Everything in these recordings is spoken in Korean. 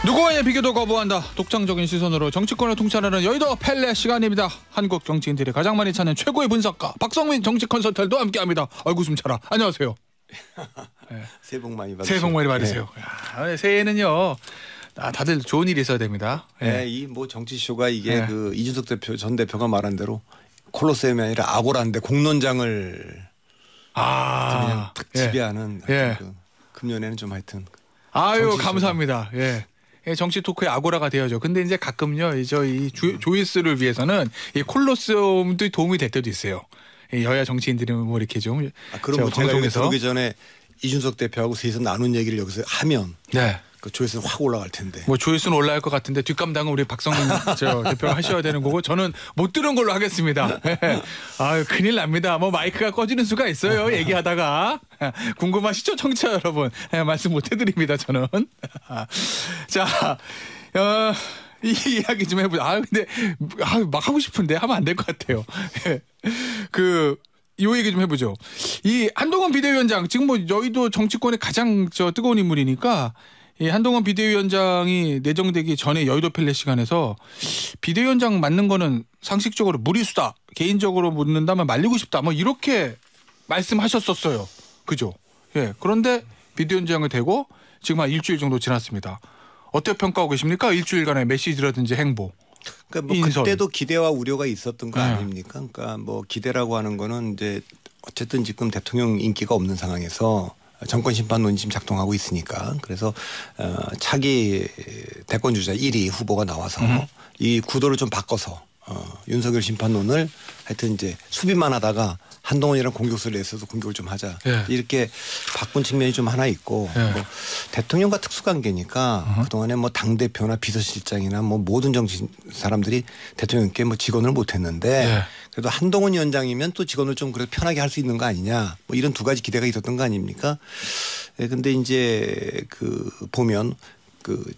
누구와의 비교도 거부한다. 독창적인 시선으로 정치권을 통찰하는 여의도 펠레 시간입니다. 한국 정치인들이 가장 많이 찾는 최고의 분석가 박성민 정치 컨설턴트와 함께합니다. 아이고 숨차라. 안녕하세요. 네. 새해 복 많이 받으세요. 새해 복 많이 받으세요. 네. 야, 새해는요. 다들 좋은 일이 있어야 됩니다. 네, 이 뭐 정치쇼가 이게 네. 그 이준석 대표 전 대표가 말한 대로 콜로세움이 아니라 아고라인데 공론장을 그냥 딱 지배하는 그 금년에는 좀 하여튼. 아유 감사합니다. 예. 정치 토크의 아고라가 되어죠. 근데 이제 가끔요, 이 조회수를 위해서는 이 콜로세움도 도움이 될 때도 있어요. 여야 정치인들이 뭐 이렇게 좀. 그럼 뭐 제가 들어오기 전에 이준석 대표하고 셋이서 나눈 얘기를 여기서 하면. 네. 그 조회수는 확 올라갈 텐데. 뭐 조회수는 올라갈 것 같은데 뒷감당은 우리 박성민 대표가 하셔야 되는 거고 저는 못 들은 걸로 하겠습니다. 아유 큰일 납니다. 뭐 마이크가 꺼지는 수가 있어요. 얘기하다가 궁금하시죠, 청취자 여러분? 말씀 못 해드립니다. 저는. 자, 이 이야기 좀 해보자. 근데 막 하고 싶은데 하면 안 될 것 같아요. 이 얘기 좀 해보죠. 이 한동훈 비대위원장 지금 뭐 여의도 정치권의 가장 뜨거운 인물이니까. 이 한동훈 비대위원장이 내정되기 전에 여의도 펠레 시간에서 비대위원장 맡는 거는 상식적으로 무리수다. 개인적으로 묻는다면 말리고 싶다. 뭐 이렇게 말씀하셨었어요. 그죠? 예. 그런데 비대위원장이 되고 지금 한 일주일 정도 지났습니다. 어떻게 평가하고 계십니까? 일주일간의 메시지라든지 행보. 그러니까 뭐 그때도 기대와 우려가 있었던 거 아닙니까? 그러니까 뭐 기대라고 하는 거는 이제 어쨌든 지금 대통령 인기가 없는 상황에서 정권 심판론이 지금 작동하고 있으니까 그래서 차기 대권 주자 1위 후보가 나와서 이 구도를 좀 바꿔서 윤석열 심판론을 하여튼 이제 수비만 하다가 한동훈이랑 공격수를 내서도 공격을 좀 하자 이렇게 바꾼 측면이 좀 하나 있고 뭐 대통령과 특수관계니까 그동안에 뭐 당대표나 비서실장이나 뭐 모든 정치 사람들이 대통령께 뭐 직언을 못했는데 그래도 한동훈 위원장이면 또 직원을 좀 그래도 편하게 할 수 있는 거 아니냐 뭐 이런 두 가지 기대가 있었던 거 아닙니까? 근데 이제 보면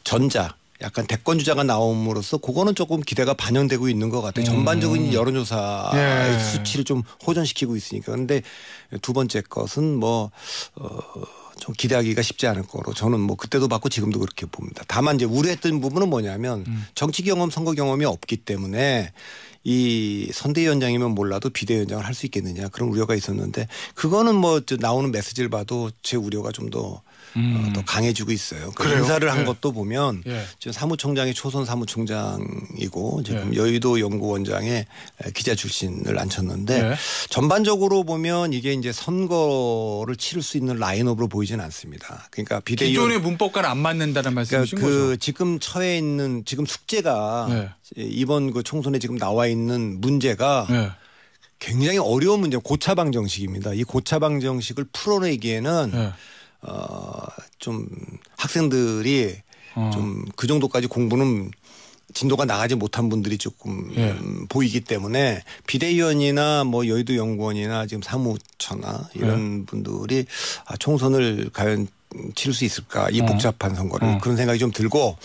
전자 약간 대권 주자가 나옴으로써 그거는 조금 기대가 반영되고 있는 것 같아요. 전반적인 여론조사 수치를 좀 호전시키고 있으니까. 그런데 두 번째 것은 좀 기대하기가 쉽지 않을 거로 저는 뭐 그때도 봤고 지금도 그렇게 봅니다. 다만 이제 우려했던 부분은 뭐냐면 정치 경험, 선거 경험이 없기 때문에 이 선대위원장이면 몰라도 비대위원장을 할 수 있겠느냐 그런 우려가 있었는데 그거는 뭐 나오는 메시지를 봐도 제 우려가 좀 더 강해지고 있어요. 그 인사를 한 것도 보면 지금 사무총장이 초선 사무총장이고 지금 여의도 연구원장에 기자 출신을 앉혔는데 전반적으로 보면 이게 이제 선거를 치를 수 있는 라인업으로 보이진 않습니다. 그러니까 기존의 문법과는 안 맞는다는 말씀이신 거죠? 지금 처해 있는 지금 숙제가 이번 총선에 지금 나와 있는 문제가 굉장히 어려운 문제, 고차방 정식입니다. 이 고차방 정식을 풀어내기에는 좀 학생들이 좀 그 정도까지 공부는 진도가 나가지 못한 분들이 조금 보이기 때문에 비대위원이나 뭐 여의도 연구원이나 지금 사무처나 이런 분들이 총선을 과연 치를 수 있을까 이 복잡한 선거를 그런 생각이 좀 들고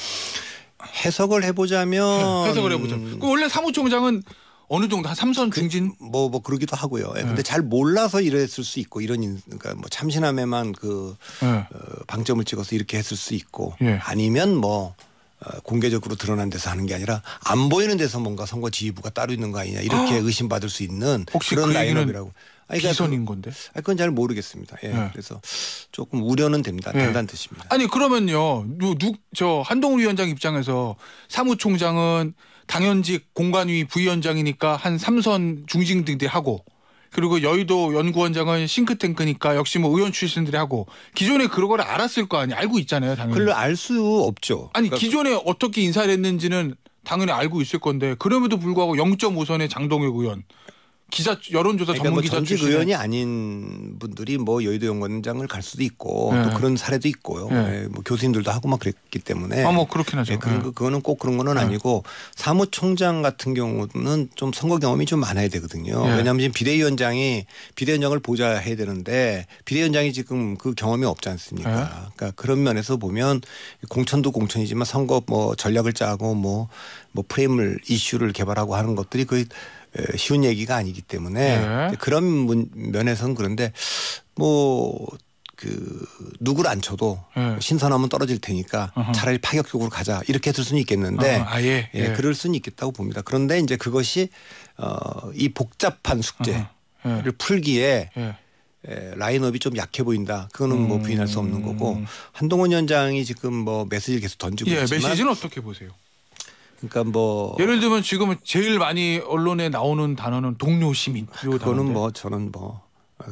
해석을 해보자면 그럼 원래 사무총장은 어느 정도 한 3선 중진 뭐 그러기도 하고요. 근데 잘 몰라서 이랬을 수 있고 그러니까 뭐 참신함에만 방점을 찍어서 이렇게 했을 수 있고 아니면 뭐 공개적으로 드러난 데서 하는 게 아니라 안 보이는 데서 뭔가 선거 지휘부가 따로 있는 거 아니냐 이렇게 의심받을 수 있는 혹시 그런 라인업이라고. 비선인 건데? 그건 잘 모르겠습니다. 그래서 조금 우려는 됩니다. 된다는 뜻입니다. 아니 그러면요, 한동훈 위원장 입장에서 사무총장은 당연직 공관위 부위원장이니까 한 3선 중진들이 하고 그리고 여의도 연구원장은 싱크탱크니까 역시 뭐 의원 출신들이 하고 기존에 그런 걸 알았을 거 아니에요. 알고 있잖아요. 당연히. 그걸 알 수 없죠. 아니 그러니까 기존에 어떻게 인사를 했는지는 당연히 알고 있을 건데 그럼에도 불구하고 0.5선의 장동혁 의원 기자 여론조사 전문 기자 전직 의원이 아닌 분들이 뭐 여의도 연구원장을 갈 수도 있고 또 그런 사례도 있고요. 뭐 교수님들도 하고 막 그랬기 때문에 뭐 그렇긴 하죠. 그거는 꼭 그런 거는 아니고 사무총장 같은 경우는 좀 선거 경험이 좀 많아야 되거든요. 왜냐하면 지금 비대위원장을 보좌 해야 되는데 비대위원장이 지금 그 경험이 없지 않습니까? 그러니까 그런 면에서 보면 공천도 공천이지만 선거 뭐 전략을 짜고 뭐 이슈를 개발하고 하는 것들이 거의 쉬운 얘기가 아니기 때문에 그런 면에서는 그런데 뭐 누구를 앉혀도 신선함은 떨어질 테니까 차라리 파격적으로 가자 이렇게 했을 수는 있겠는데 그럴 수는 있겠다고 봅니다. 그런데 이제 그것이 이 복잡한 숙제를 풀기에 라인업이 좀 약해 보인다. 그거는 뭐 부인할 수 없는 거고 한동훈 위원장이 지금 뭐 메시지를 계속 던지고 있지만 메시지는 어떻게 보세요? 그러니까 뭐 예를 들면 지금 제일 많이 언론에 나오는 단어는 동료 시민. 그거는 뭐 저는 뭐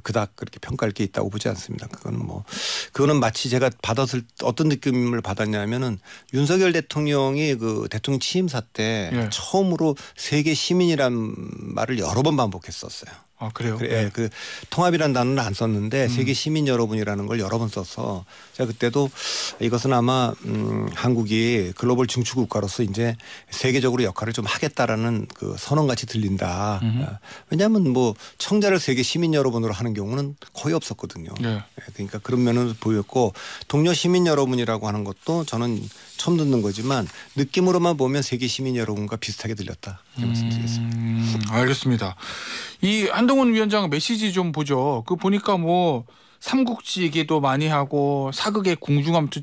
그닥 그렇게 평가할 게 있다고 보지 않습니다. 그거는 마치 제가 받았을 어떤 느낌을 받았냐면은 윤석열 대통령이 그 대통령 취임사 때 처음으로 세계 시민이란 말을 여러 번 반복했었어요. 아 그래요? 그 통합이라는 단어는 안 썼는데 세계 시민 여러분이라는 걸 여러 번 써서 제가 그때도 이것은 아마 한국이 글로벌 중추 국가로서 이제 세계적으로 역할을 좀 하겠다라는 그 선언같이 들린다. 왜냐하면 뭐 청자를 세계 시민 여러분으로 하는 경우는 거의 없었거든요. 그러니까 그런 면을 보였고 동료 시민 여러분이라고 하는 것도 저는 처음 듣는 거지만 느낌으로만 보면 세계 시민 여러분과 비슷하게 들렸다. 말씀드리겠습니다. 알겠습니다. 이 한동훈 위원장 메시지 좀 보죠. 그 보니까 뭐 삼국지 얘기도 많이 하고 사극의 궁중함도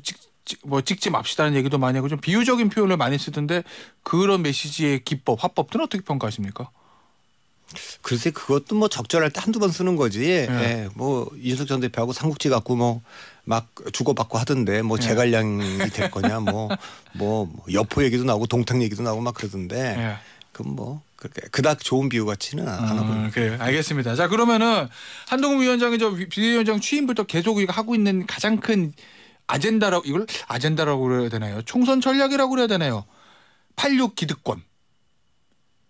찍지 맙시다는 얘기도 많이 하고 좀 비유적인 표현을 많이 쓰던데 그런 메시지의 기법, 화법들은 어떻게 평가하십니까? 글쎄 그것도 뭐 적절할 때 한두 번 쓰는 거지. 뭐 이준석 전 대표하고 삼국지 갖고 뭐 막 주고받고 하던데 뭐 제갈량이 될 거냐 뭐 여포 얘기도 나오고 동탁 얘기도 나오고 막 그러던데 그건 뭐 그닥 좋은 비유 같지는 않아 보여요. 그래요. 알겠습니다. 자 그러면은 한동훈 위원장이 비대위원장 취임부터 계속 하고 있는 가장 큰 아젠다라고 이걸 아젠다라고 그래야 되나요? 총선 전략이라고 그래야 되나요? 86 기득권.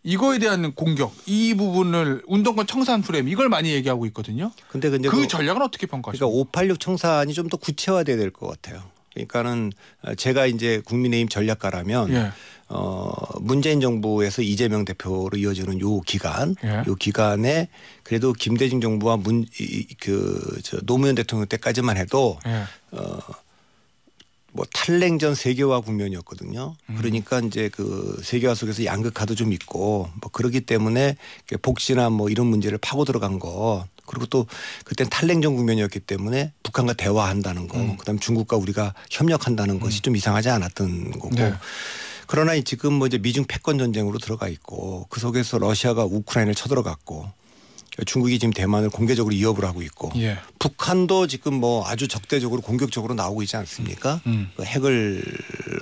이거에 대한 공격, 이 부분을 운동권 청산 프레임 이걸 많이 얘기하고 있거든요. 근데 그 전략은 어떻게 평가하십니까? 그러니까 586 청산이 좀 더 구체화돼야 될 것 같아요. 그러니까는 제가 이제 국민의힘 전략가라면 문재인 정부에서 이재명 대표로 이어지는 요 기간, 요 기간에 그래도 김대중 정부와 노무현 대통령 때까지만 해도 뭐 탈냉전 세계화 국면이었거든요. 그러니까 이제 그 세계화 속에서 양극화도 좀 있고 뭐 그러기 때문에 복지나 뭐 이런 문제를 파고 들어간 거 그리고 또 그땐 탈냉전 국면이었기 때문에 북한과 대화한다는 거 그다음에 중국과 우리가 협력한다는 것이 좀 이상하지 않았던 거고 그러나 지금 뭐 이제 미중 패권 전쟁으로 들어가 있고 그 속에서 러시아가 우크라이나를 쳐들어갔고 중국이 지금 대만을 공개적으로 위협을 하고 있고 북한도 지금 뭐 아주 적대적으로 공격적으로 나오고 있지 않습니까? 그 핵을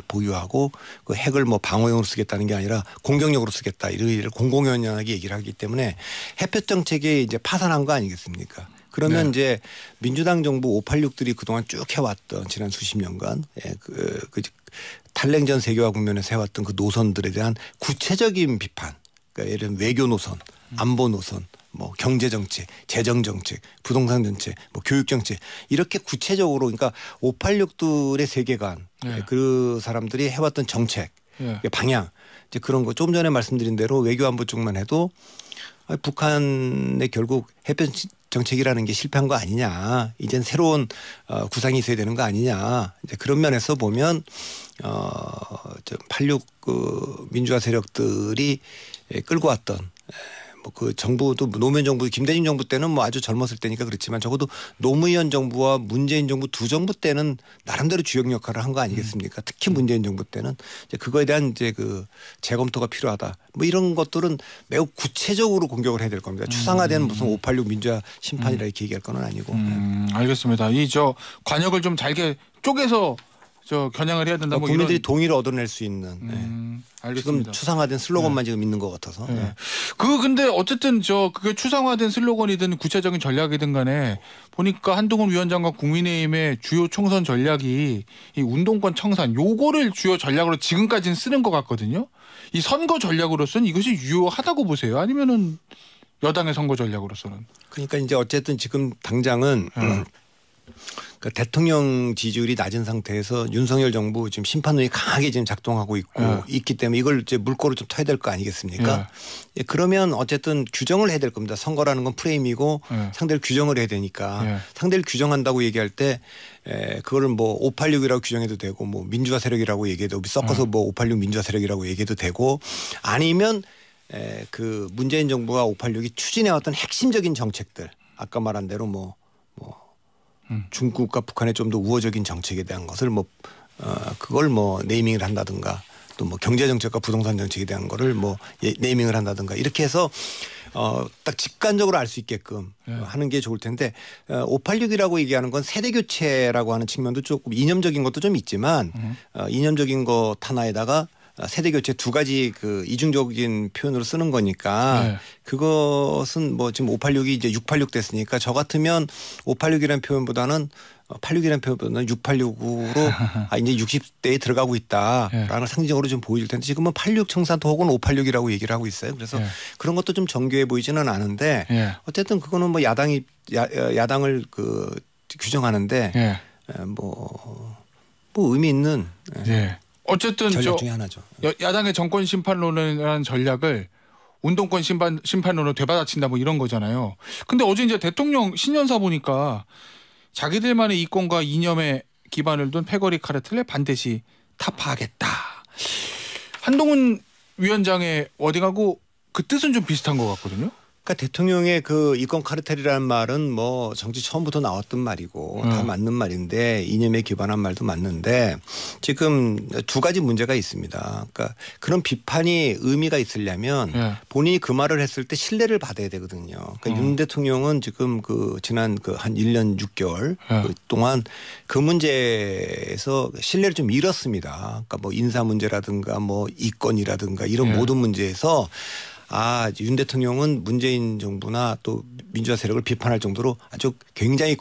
보유하고 그 핵을 뭐 방어용으로 쓰겠다는 게 아니라 공격용으로 쓰겠다 이를 공공연하게 얘기를 하기 때문에 햇볕 정책이 이제 파산한 거 아니겠습니까? 그러면 이제 민주당 정부 586들이 그동안 쭉 해왔던 지난 수십 년간 그 탈냉전 세계화 국면에서 해왔던 그 노선들에 대한 구체적인 비판 그러니까 예를 들면 외교 노선, 안보 노선 뭐 경제 정책, 재정 정책, 부동산 정책, 뭐 교육 정책 이렇게 구체적으로 그러니까 586들의 세계관 그 사람들이 해왔던 정책 방향 이제 그런 거 조금 전에 말씀드린 대로 외교 안보 쪽만 해도 북한의 결국 해변 정책이라는 게 실패한 거 아니냐 이젠 새로운 구상이 있어야 되는 거 아니냐 이제 그런 면에서 보면 86 그 민주화 세력들이 끌고 왔던 그 정부도 노무현 정부 김대중 정부 때는 뭐 아주 젊었을 때니까 그렇지만 적어도 노무현 정부와 문재인 정부 두 정부 때는 나름대로 주역 역할을 한 거 아니겠습니까? 특히 문재인 정부 때는 이제 그거에 대한 이제 그 재검토가 필요하다. 뭐 이런 것들은 매우 구체적으로 공격을 해야 될 겁니다. 추상화된 무슨 586 민주화 심판이라 이렇게 얘기할 건 아니고. 알겠습니다. 이 관역을 좀 잘게 쪼개서 겨냥을 해야 된다. 뭐 국민들이 동의를 얻어낼 수 있는. 알겠습니다. 지금 추상화된 슬로건만 지금 있는 것 같아서. 근데 어쨌든 그게 추상화된 슬로건이든 구체적인 전략이든 간에 보니까 한동훈 위원장과 국민의힘의 주요 총선 전략이 이 운동권 청산 요거를 주요 전략으로 지금까지는 쓰는 것 같거든요. 이 선거 전략으로서는 이것이 유효하다고 보세요? 아니면은 여당의 선거 전략으로서는? 그러니까 이제 어쨌든 지금 당장은 그러니까 대통령 지지율이 낮은 상태에서 윤석열 정부 지금 심판론이 강하게 지금 작동하고 있기 때문에 이걸 이제 물꼬를 좀 터야 될 거 아니겠습니까? 그러면 어쨌든 규정을 해야 될 겁니다. 선거라는 건 프레임이고 상대를 규정을 해야 되니까 상대를 규정한다고 얘기할 때 그거를 뭐 586이라고 규정해도 되고 뭐 민주화 세력이라고 얘기해도 섞어서 뭐 586 민주화 세력이라고 얘기해도 되고 아니면 그 문재인 정부가 586이 추진해왔던 핵심적인 정책들 아까 말한 대로 중국과 북한의 좀 더 우호적인 정책에 대한 것을 뭐 그걸 뭐 네이밍을 한다든가 또 뭐 경제 정책과 부동산 정책에 대한 거를 뭐 네이밍을 한다든가 이렇게 해서 딱 직관적으로 알 수 있게끔 하는 게 좋을 텐데 586이라고 얘기하는 건 세대 교체라고 하는 측면도 조금 이념적인 것도 좀 있지만 이념적인 것 하나에다가 세대 교체 두 가지 그 이중적인 표현으로 쓰는 거니까 그것은 뭐 지금 586이 이제 686 됐으니까 저 같으면 586이라는 표현보다는 86이라는 표현보다는 686으로 이제 60대에 들어가고 있다라는 상징적으로 좀 보일 텐데 지금은 86 청산도 혹은 586이라고 얘기를 하고 있어요. 그래서 그런 것도 좀 정교해 보이지는 않은데 어쨌든 그거는 뭐 야당을 그 규정하는데 뭐 의미 있는 어쨌든 전략 중에 하나죠. 야당의 정권 심판론이라는 전략을 운동권 심판론으로 되받아친다 뭐 이런 거잖아요. 근데 어제 이제 대통령 신년사 보니까 자기들만의 이권과 이념에 기반을 둔 패거리 카르텔을 반드시 타파하겠다. 한동훈 위원장의 워딩하고 그 뜻은 좀 비슷한 것 같거든요. 그러니까 대통령의 그 이권 카르텔이라는 말은 뭐 정치 처음부터 나왔던 말이고 다 맞는 말인데 이념에 기반한 말도 맞는데 지금 두 가지 문제가 있습니다. 그러니까 그런 비판이 의미가 있으려면 본인이 그 말을 했을 때 신뢰를 받아야 되거든요. 그러니까 윤 대통령은 지금 그 지난 그 한 1년 6개월 그 동안 그 문제에서 신뢰를 좀 잃었습니다. 그러니까 뭐 인사 문제라든가 뭐 이권이라든가 이런 모든 문제에서 윤 대통령은 문재인 정부나 또 민주화 세력을 비판할 정도로 아주 굉장히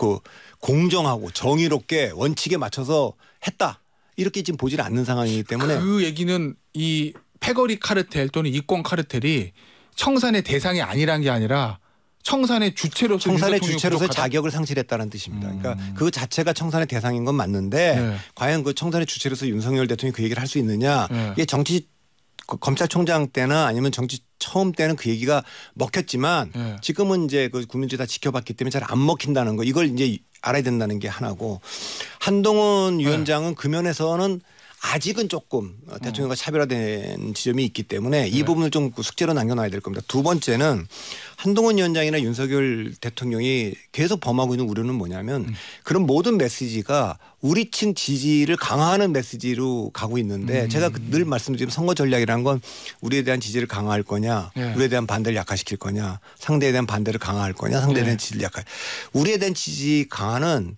공정하고 정의롭게 원칙에 맞춰서 했다. 이렇게 지금 보지는 않는 상황이기 때문에 그 얘기는 이 패거리 카르텔 또는 이권 카르텔이 청산의 대상이 아니란 게 아니라 청산의 주체로서 자격을 상실했다는 뜻입니다. 그러니까 그 자체가 청산의 대상인 건 맞는데 과연 그 청산의 주체로서 윤석열 대통령이 그 얘기를 할 수 있느냐. 이게 검찰총장 때나 아니면 정치 처음 때는 그 얘기가 먹혔지만 지금은 이제 그 국민들이 다 지켜봤기 때문에 잘 안 먹힌다는 거 이걸 이제 알아야 된다는 게 하나고 한동훈 위원장은 그 면에서는 아직은 조금 대통령과 차별화된 지점이 있기 때문에 이 부분을 좀 숙제로 남겨놔야 될 겁니다. 두 번째는 한동훈 위원장이나 윤석열 대통령이 계속 범하고 있는 우려는 뭐냐면 그런 모든 메시지가 우리층 지지를 강화하는 메시지로 가고 있는데 제가 늘 말씀드린 선거 전략이라는 건 우리에 대한 지지를 강화할 거냐 우리에 대한 반대를 약화시킬 거냐 상대에 대한 반대를 강화할 거냐 상대에 대한 지지를 우리에 대한 지지 강화는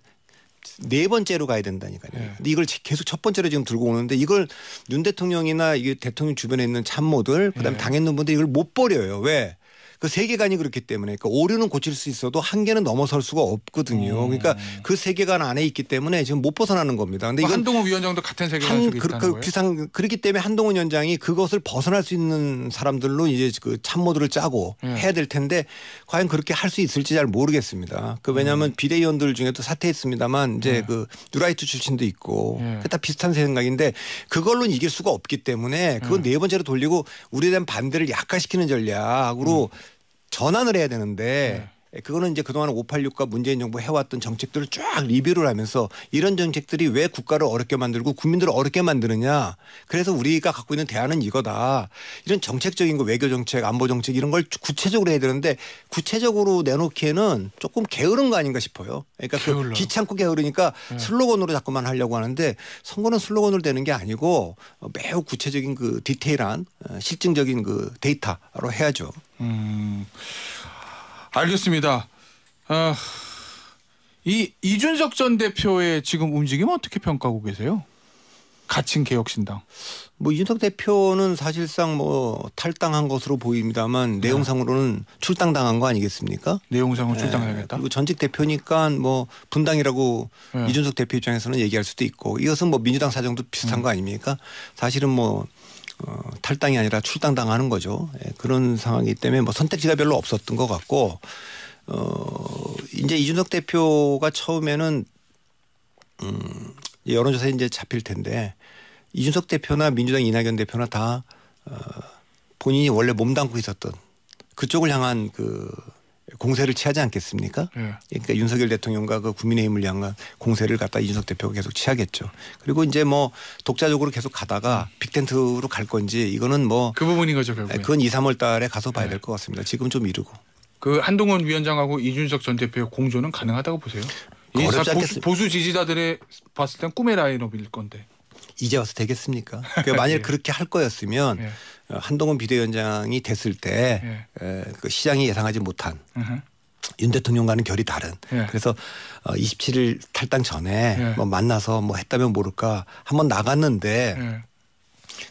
네 번째로 가야 된다니까요. 근데 이걸 계속 첫 번째로 지금 들고 오는데 이걸 윤 대통령이나 이게 대통령 주변에 있는 참모들 그다음에 당에 있는 분들이 이걸 못 버려요. 왜? 그 세계관이 그렇기 때문에 그러니까 오류는 고칠 수 있어도 한계는 넘어설 수가 없거든요. 그러니까 그 세계관 안에 있기 때문에 지금 못 벗어나는 겁니다. 근데 이건 한동훈 위원장도 같은 세계관 속에 있다는 거예요. 그렇기 때문에 한동훈 위원장이 그것을 벗어날 수 있는 사람들로 이제 그 참모들을 짜고 해야 될 텐데 과연 그렇게 할 수 있을지 잘 모르겠습니다. 왜냐하면 비대위원들 중에도 사퇴했습니다만 이제 그 뉴라이트 출신도 있고 다 비슷한 생각인데 그걸로는 이길 수가 없기 때문에 그건 네 번째로 돌리고 우리에 대한 반대를 약화시키는 전략으로 전환을 해야 되는데 그거는 이제 그동안 586과 문재인 정부 해왔던 정책들을 쫙 리뷰를 하면서 이런 정책들이 왜 국가를 어렵게 만들고 국민들을 어렵게 만드느냐. 그래서 우리가 갖고 있는 대안은 이거다. 이런 정책적인 거 외교 정책, 안보 정책 이런 걸 구체적으로 해야 되는데 구체적으로 내놓기에는 조금 게으른 거 아닌가 싶어요. 그러니까 그 귀찮고 게으르니까 슬로건으로 자꾸만 하려고 하는데 선거는 슬로건으로 되는 게 아니고 매우 구체적인 그 디테일한 실증적인 그 데이터로 해야죠. 알겠습니다. 이 이준석 전 대표의 지금 움직임 어떻게 평가하고 계세요? 가칭 개혁신당. 뭐 이준석 대표는 사실상 뭐 탈당한 것으로 보입니다만 내용상으로는 출당당한 거 아니겠습니까? 내용상으로 출당해야겠다. 그리고 전직 대표니까 뭐 분당이라고 이준석 대표 입장에서는 얘기할 수도 있고 이것은 뭐 민주당 사정도 비슷한 거 아닙니까? 사실은 뭐 탈당이 아니라 출당당하는 거죠. 그런 상황이기 때문에 뭐 선택지가 별로 없었던 것 같고 이제 이준석 대표가 처음에는 여론조사에 이제 잡힐 텐데 이준석 대표나 민주당 이낙연 대표나 다 본인이 원래 몸담고 있었던 그쪽을 향한 그 공세를 취하지 않겠습니까? 그러니까 윤석열 대통령과 그 국민의힘을 향한 공세를 갖다 이준석 대표가 계속 취하겠죠. 그리고 이제 뭐 독자적으로 계속 가다가 빅텐트로 갈 건지 이거는 뭐 그 부분인 거죠 결국에. 그건 2, 3월 달에 가서 봐야 될 것 같습니다. 지금 좀 이르고. 그 한동훈 위원장하고 이준석 전 대표의 공조는 가능하다고 보세요? 어렵지 않겠어요. 보수 지지자들의 봤을 땐 꿈의 라인업일 건데. 이제 와서 되겠습니까? 그러니까 만약 예. 그렇게 할 거였으면 예. 한동훈 비대위원장이 됐을 때 그 시장이 예상하지 못한 윤 대통령과는 결이 다른. 예. 그래서 27일 탈당 전에 예. 뭐 만나서 뭐 했다면 모를까 한번 나갔는데 예.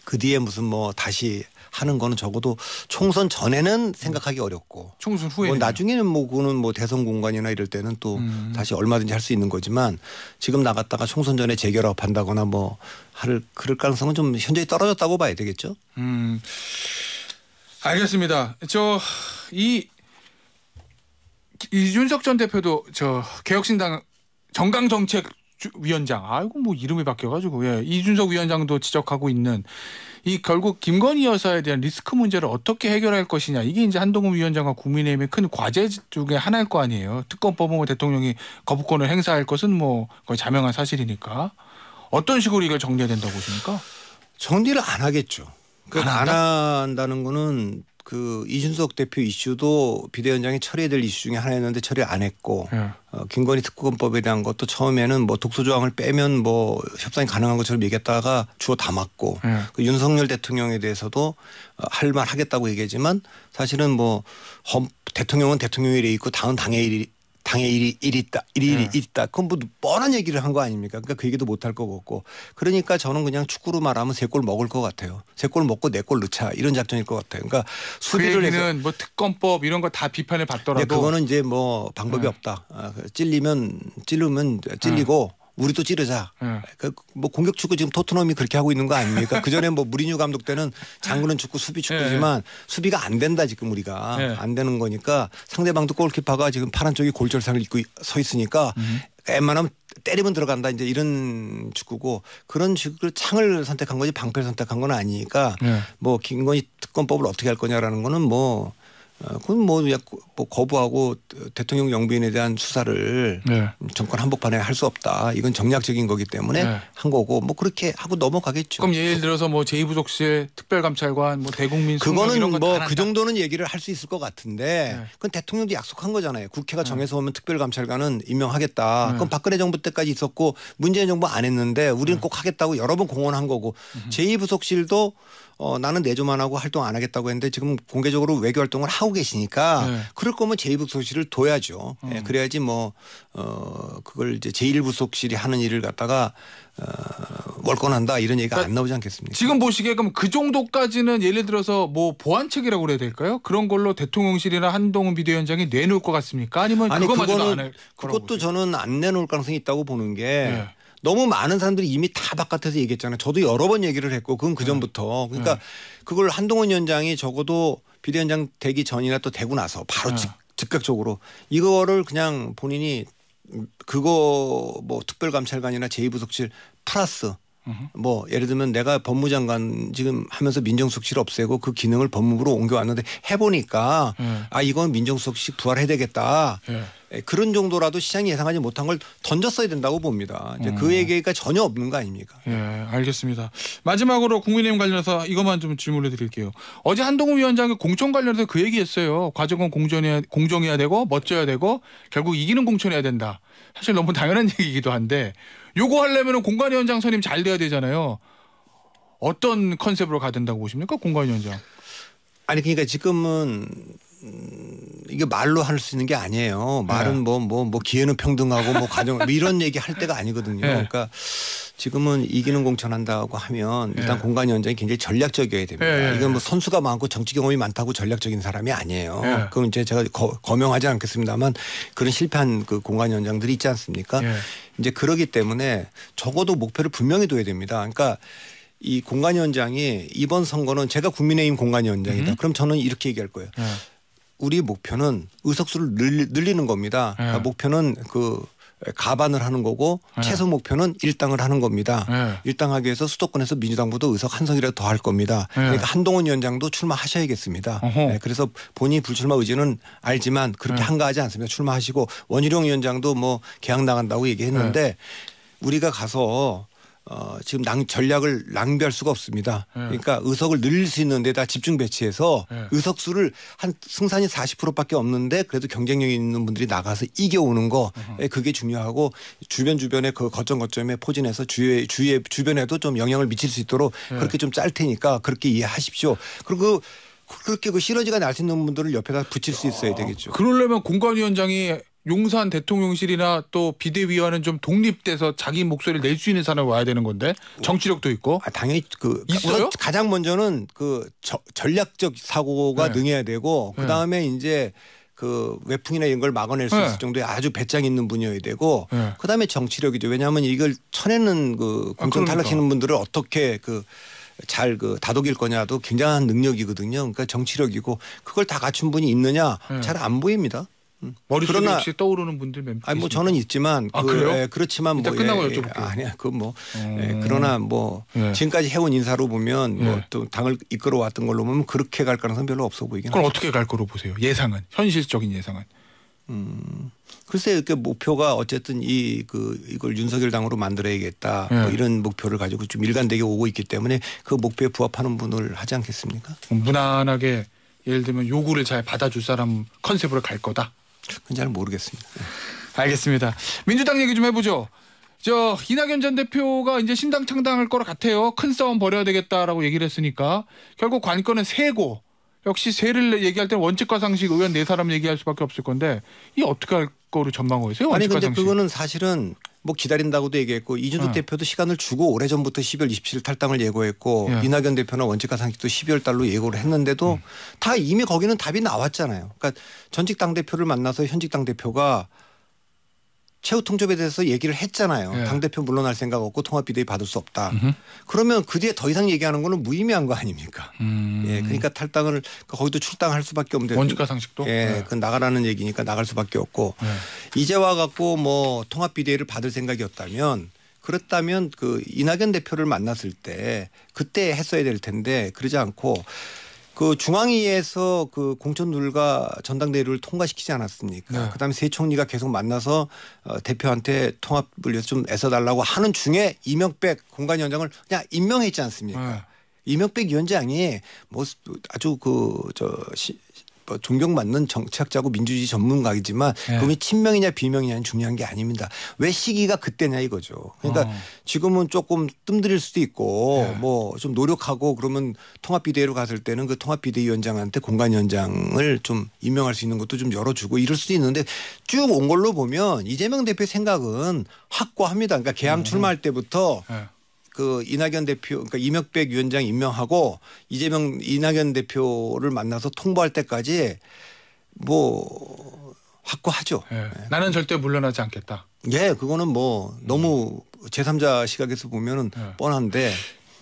그 뒤에 무슨 뭐 다시 하는 거는 적어도 총선 전에는 생각하기 어렵고 총선 후에 뭐 나중에는 뭐 그거는 뭐 대선 공간이나 이럴 때는 또 다시 얼마든지 할 수 있는 거지만 지금 나갔다가 총선 전에 재결합한다거나 뭐 그럴 가능성은 좀 현저히 떨어졌다고 봐야 되겠죠. 알겠습니다. 이준석 전 대표도 개혁신당 정강정책위원장 아이고 뭐 이름이 바뀌어가지고 이준석 위원장도 지적하고 있는 이 결국 김건희 여사에 대한 리스크 문제를 어떻게 해결할 것이냐 이게 이제 한동훈 위원장과 국민의힘의 큰 과제 중에 하나일 거 아니에요. 특검법은 대통령이 거부권을 행사할 것은 뭐 거의 자명한 사실이니까 어떤 식으로 이걸 정리해야 된다고 보십니까? 정리를 안 하겠죠. 안 한다는 거는 그 이준석 대표 이슈도 비대위원장이 처리해야 될 이슈 중에 하나였는데 처리 안 했고 김건희 특검법에 대한 것도 처음에는 뭐 독소조항을 빼면 뭐 협상이 가능한 것처럼 얘기했다가 주워 담았고 그 윤석열 대통령에 대해서도 할 말 하겠다고 얘기하지만 사실은 뭐 대통령은 대통령의 일이 있고 당은 당의 일이 있다. 그건 뭐 뻔한 얘기를 한 거 아닙니까? 그러니까 그 얘기도 못할 것 같고. 그러니까 저는 그냥 축구로 말하면 3골 먹을 것 같아요. 3골 먹고 4골 넣자 이런 작전일 것 같아요. 그러니까 수비를 해서 뭐 특검법 이런 거 다 비판을 받더라도 그거는 이제 뭐 방법이 없다. 찔리면 찔리고 우리도 찌르자. 뭐 공격 축구 지금 토트넘이 그렇게 하고 있는 거 아닙니까? 그 전에 뭐 무리뉴 감독 때는 장구는 축구 수비 축구지만 수비가 안 된다 지금 우리가 안 되는 거니까 상대방도 골키퍼가 지금 파란 쪽에 골절상을 입고 서 있으니까 웬만하면 때리면 들어간다 이제 이런 축구고 그런 식으로 창을 선택한 거지 방패를 선택한 건 아니니까 뭐 김건희 특검법을 어떻게 할 거냐라는 거는 그건 뭐 거부하고 대통령 영부인에 대한 수사를 정권 한복판에 할 수 없다. 이건 정략적인 거기 때문에 한 거고 뭐 그렇게 하고 넘어가겠죠. 그럼 예를 들어서 뭐 제2부속실 특별감찰관 뭐 대국민 그거는 이런 거 뭐 그 정도는 얘기를 할 수 있을 것 같은데 그건 대통령도 약속한 거잖아요. 국회가 정해서 오면 특별감찰관은 임명하겠다. 그건 박근혜 정부 때까지 있었고 문재인 정부 안 했는데 우리는 꼭 하겠다고 여러 번 공언한 거고 제2부속실도 나는 내조만 하고 활동 안 하겠다고 했는데 지금 공개적으로 외교 활동을 하고 계시니까 그럴 거면 제2부속실을 둬야죠. 그래야지 뭐 그걸 이제 제1부속실이 하는 일을 갖다가 월권한다 이런 얘기가 안 나오지 않겠습니까? 지금 보시기에 그럼 그 정도까지는 예를 들어서 뭐 보완책이라고 그래야 될까요? 그런 걸로 대통령실이나 한동훈 비대위원장이 내놓을 것 같습니까? 아니면 그거마저도 안 할 거라고 그것도 저는 안 내놓을 가능성이 있다고 보는 게 너무 많은 사람들이 이미 다 바깥에서 얘기했잖아요. 저도 여러 번 얘기를 했고 그건 그전부터. 그러니까 그걸 한동훈 위원장이 적어도 비대위원장 되기 전이나 또 되고 나서 바로 즉각적으로 이거를 그냥 본인이 그거 뭐 특별감찰관이나 제2부속실 플러스 뭐 예를 들면 내가 법무장관 지금 하면서 민정수석실 없애고 그 기능을 법무부로 옮겨왔는데 해보니까 이건 민정수석실 부활해야 되겠다. 그런 정도라도 시장이 예상하지 못한 걸 던졌어야 된다고 봅니다. 이제 그 얘기가 전혀 없는 거 아닙니까? 알겠습니다. 마지막으로 국민의힘 관련해서 이것만 좀 질문을 드릴게요. 어제 한동훈 위원장이 공천 관련해서 그 얘기했어요. 과정은 공정해야 되고 멋져야 되고 결국 이기는 공천해야 된다. 사실 너무 당연한 얘기이기도 한데 요거 하려면 공관위원장 선임 잘 돼야 되잖아요. 어떤 컨셉으로 가야 된다고 보십니까? 공관위원장. 아니 그러니까 지금은 이게 말로 할 수 있는 게 아니에요. 말은 뭐 기회는 평등하고 뭐 가정 이런 얘기 할 때가 아니거든요. 그러니까 지금은 이기는 공천한다고 하면 일단 공관위원장이 굉장히 전략적이어야 됩니다. 이건 뭐 선수가 많고 정치 경험이 많다고 전략적인 사람이 아니에요. 그럼 이제 제가 거명하지 않겠습니다만 그런 실패한 그 공관위원장들이 있지 않습니까? 이제 그러기 때문에 적어도 목표를 분명히 둬야 됩니다. 그러니까 이 공관위원장이 이번 선거는 제가 국민의힘 공관위원장이다. 그럼 저는 이렇게 얘기할 거예요. 우리 목표는 의석수를 늘리는 겁니다. 그러니까 목표는 그 가반을 하는 거고 최소 목표는 일당을 하는 겁니다. 일당하기 위해서 수도권에서 민주당보다 의석 한 석이라도 더 할 겁니다. 그러니까 한동훈 위원장도 출마하셔야겠습니다. 그래서 본인이 불출마 의지는 알지만 그렇게 한가하지 않습니다. 출마하시고 원희룡 위원장도 뭐 개항 나간다고 얘기했는데 우리가 가서 지금 전략을 낭비할 수가 없습니다. 그러니까 의석을 늘릴 수 있는 데다 집중 배치해서 의석 수를 한 승산이 40%밖에 없는데 그래도 경쟁력 있는 분들이 나가서 이겨오는 거 그게 중요하고 주변에 그 거점에 포진해서 주변에도 좀 영향을 미칠 수 있도록 그렇게 좀 짤 테니까 그렇게 이해하십시오. 그리고 그렇게 그 시너지가 날 수 있는 분들을 옆에다 붙일 수 있어야 되겠죠. 그러려면 공관위원장이 용산 대통령실이나 또 비대위와는 좀 독립돼서 자기 목소리를 낼 수 있는 사람이 와야 되는 건데 정치력도 있고. 당연히 있어요? 가장 먼저는 전략적 사고가 능해야 되고 그다음에 이제 외풍이나 이런 걸 막아낼 수 있을 정도의 아주 배짱 있는 분이어야 되고 그다음에 정치력이죠. 왜냐하면 이걸 쳐내는 공천 탈락시키는 분들을 어떻게 잘 다독일 거냐도 굉장한 능력이거든요. 그러니까 정치력이고 그걸 다 갖춘 분이 있느냐 잘 안 보입니다. 머릿속에 혹시 떠오르는 분들 몇 분? 아니 뭐 저는 있지만 그래요? 그렇지만 이따 끝나고 여쭤볼게요. 아니야 그러나 지금까지 해온 인사로 보면 또 당을 이끌어왔던 걸로 보면 그렇게 갈 가능성 별로 없어 보이긴 그럼 하죠. 어떻게 갈 거로 보세요? 예상은 현실적인 예상은. 글쎄 이렇게 목표가 어쨌든 이걸 윤석열 당으로 만들어야겠다 뭐 이런 목표를 가지고 좀 일관되게 오고 있기 때문에 그 목표에 부합하는 분을 하지 않겠습니까? 무난하게 예를 들면 요구를 잘 받아줄 사람 컨셉으로 갈 거다. 그건 잘 모르겠습니다. 알겠습니다. 민주당 얘기 좀 해보죠. 이낙연 전 대표가 이제 신당 창당할 거라 같아요. 큰 싸움 벌여야 되겠다라고 얘기를 했으니까 결국 관건은 세고 역시 세를 얘기할 때는 원칙과 상식 의원 4사람 얘기할 수밖에 없을 건데 이 어떻게 할 거로 전망하고 있어요? 아니 근데 상식. 그거는 사실은 뭐 기다린다고도 얘기했고 이준석 대표도 시간을 주고 오래전부터 12월 27일 탈당을 예고했고 이낙연 대표나 원칙과 상식도 12월 달로 예고를 했는데도 다 이미 거기는 답이 나왔잖아요. 그러니까 전직 당대표를 만나서 현직 당대표가 최후 통첩에 대해서 얘기를 했잖아요. 당대표 물러날 생각 없고 통합비대위 받을 수 없다. 그러면 그 뒤에 더 이상 얘기하는 거는 무의미한 거 아닙니까? 그러니까 탈당을 거기도 출당할 수밖에 없는데 원칙과 상식도? 그건 나가라는 얘기니까 나갈 수밖에 없고 이제 와 갖고 뭐 통합비대위를 받을 생각이었다면 그렇다면 이낙연 대표를 만났을 때 그때 했어야 될 텐데 그러지 않고 중앙위에서 공천룰과 전당대회를 통과시키지 않았습니까? 그다음에 새 총리가 계속 만나서 대표한테 통합을 위해서 좀 애써달라고 하는 중에 이명백 공관위원장을 그냥 임명했지 않습니까? 이명백 위원장이 뭐 아주 존경받는 정치학자고 민주주의 전문가이지만 그게 친명이냐 비명이냐는 중요한 게 아닙니다. 왜 시기가 그때냐 이거죠. 그러니까 지금은 조금 뜸들일 수도 있고 뭐 좀 노력하고 그러면 통합비대위로 갔을 때는 그 통합비대위원장한테 공관위원장을 좀 임명할 수 있는 것도 좀 열어주고 이럴 수도 있는데 쭉 온 걸로 보면 이재명 대표의 생각은 확고합니다. 그러니까 개항 출마할 때부터 이낙연 대표, 그러니까 이명백 위원장 임명하고 이낙연 대표를 만나서 통보할 때까지 뭐 확고하죠. 나는 절대 물러나지 않겠다. 그거는 뭐 너무 제3자 시각에서 보면은 뻔한데.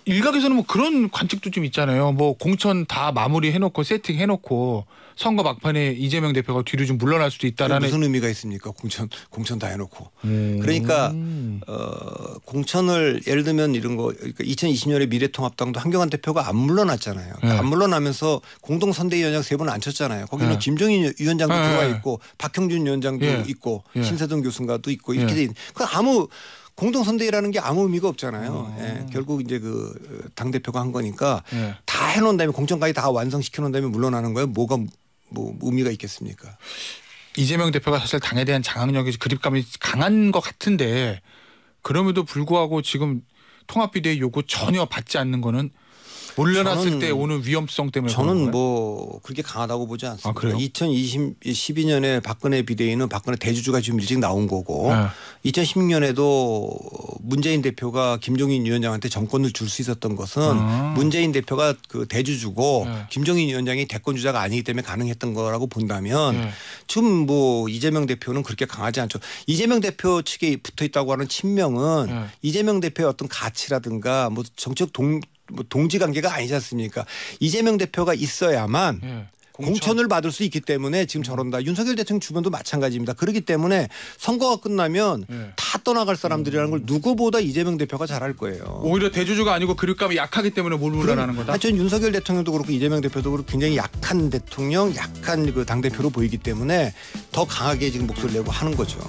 일각에서는 뭐 그런 관측도 좀 있잖아요. 뭐 공천 다 마무리해놓고 세팅해놓고 선거 막판에 이재명 대표가 뒤로 좀 물러날 수도 있다라는. 무슨 의미가 있습니까? 공천 다 해놓고. 그러니까 공천을 예를 들면 이런 거 그러니까 2020년에 미래통합당도 한경환 대표가 안 물러났잖아요. 안 물러나면서 공동선대위원장 3분 앉혔잖아요. 거기는 김종인 위원장도 들어와 있고 박형준 위원장도 있고 신세동 교수가도 있고 이렇게 돼 있는. 공동선대위라는 게 아무 의미가 없잖아요. 결국 이제 당대표가 한 거니까 다 해놓은 다음에 공천까지 다 완성시켜 놓은 다음에 물러나는 거예요. 뭐가 뭐 의미가 있겠습니까? 이재명 대표가 사실 당에 대한 장악력이 그립감이 강한 것 같은데 그럼에도 불구하고 지금 통합비대위 요구 전혀 받지 않는 거는 물러났을 때 오는 위험성 때문에 저는 뭐 그렇게 강하다고 보지 않습니다. 2012년에 박근혜 비대위는 박근혜 대주주가 좀 일찍 나온 거고 2016년에도 문재인 대표가 김종인 위원장한테 정권을 줄 수 있었던 것은 문재인 대표가 대주주고 김종인 위원장이 대권 주자가 아니기 때문에 가능했던 거라고 본다면 지금 뭐 이재명 대표는 그렇게 강하지 않죠. 이재명 대표 측에 붙어 있다고 하는 친명은 이재명 대표의 어떤 가치라든가 뭐 정책 동지 관계가 아니지 않습니까? 이재명 대표가 있어야만 공천을 받을 수 있기 때문에 지금 저런다. 윤석열 대통령 주변도 마찬가지입니다. 그렇기 때문에 선거가 끝나면 다 떠나갈 사람들이라는 걸 누구보다 이재명 대표가 잘할 거예요. 오히려 대주주가 아니고 그릇감이 약하기 때문에 몰몰라라는 거다. 전 윤석열 대통령도 그렇고 이재명 대표도 그렇고 굉장히 약한 대통령, 약한 그 당대표로 보이기 때문에 더 강하게 지금 목소리를 내고 하는 거죠.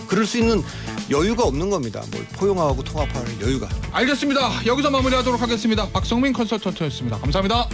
그럴 수 있는 여유가 없는 겁니다. 뭘 포용하고 통합하는 여유가. 알겠습니다. 여기서 마무리하도록 하겠습니다. 박성민 컨설턴트였습니다. 감사합니다.